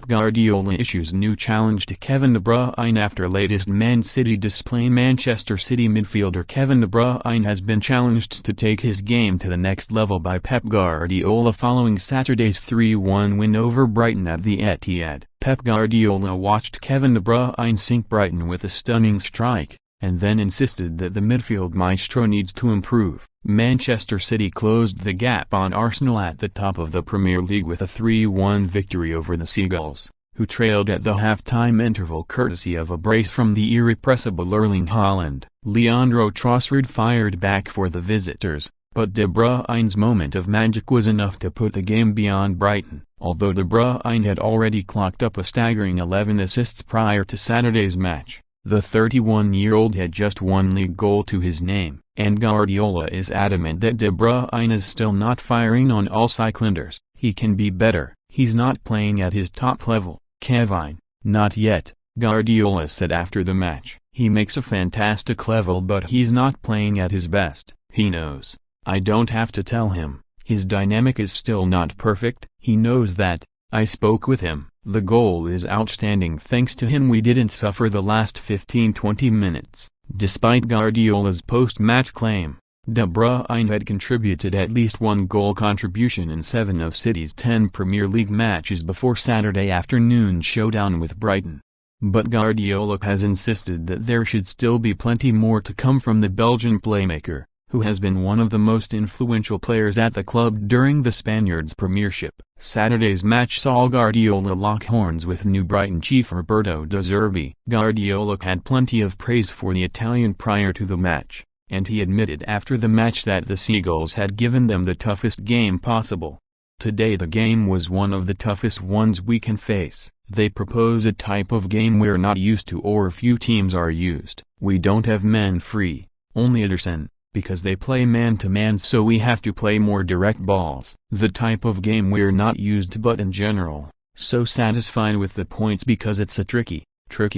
Pep Guardiola issues new challenge to Kevin De Bruyne after latest Man City display. Manchester City midfielder Kevin De Bruyne has been challenged to take his game to the next level by Pep Guardiola following Saturday's 3-1 win over Brighton at the Etihad. Pep Guardiola watched Kevin De Bruyne sink Brighton with a stunning strike, and then insisted that the midfield maestro needs to improve. Manchester City closed the gap on Arsenal at the top of the Premier League with a 3-1 victory over the Seagulls, who trailed at the half-time interval courtesy of a brace from the irrepressible Erling Haaland. Leandro Trossard fired back for the visitors, but De Bruyne's moment of magic was enough to put the game beyond Brighton. Although De Bruyne had already clocked up a staggering 11 assists prior to Saturday's match, the 31-year-old had just one league goal to his name, and Guardiola is adamant that De Bruyne is still not firing on all cylinders. He can be better, he's not playing at his top level, Kevin, not yet, Guardiola said after the match. He makes a fantastic level but he's not playing at his best. He knows. I don't have to tell him. His dynamic is still not perfect, he knows that. I spoke with him. The goal is outstanding. Thanks to him we didn't suffer the last 15-20 minutes. Despite Guardiola's post-match claim, De Bruyne had contributed at least one goal contribution in 7 of City's 10 Premier League matches before Saturday afternoon's showdown with Brighton. But Guardiola has insisted that there should still be plenty more to come from the Belgian playmaker, who has been one of the most influential players at the club during the Spaniards' premiership. Saturday's match saw Guardiola lock horns with new Brighton chief Roberto De Zerbi. Guardiola had plenty of praise for the Italian prior to the match, and he admitted after the match that the Seagulls had given them the toughest game possible. Today the game was one of the toughest ones we can face. They propose a type of game we're not used to or few teams are used. We don't have men free, only Ederson, because they play man-to-man so we have to play more direct balls. The type of game we're not used to but in general, so satisfied with the points because it's a tricky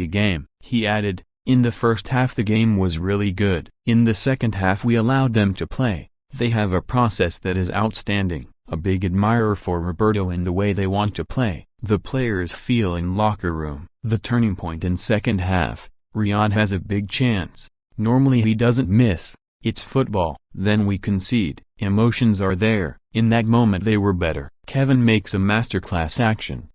game. He added, in the first half the game was really good. In the second half we allowed them to play. They have a process that is outstanding. A big admirer for Roberto and the way they want to play. The players feel in locker room. The turning point in second half, Riyad has a big chance. Normally he doesn't miss. It's football. Then we concede. Emotions are there. In that moment they were better. Kevin makes a masterclass action.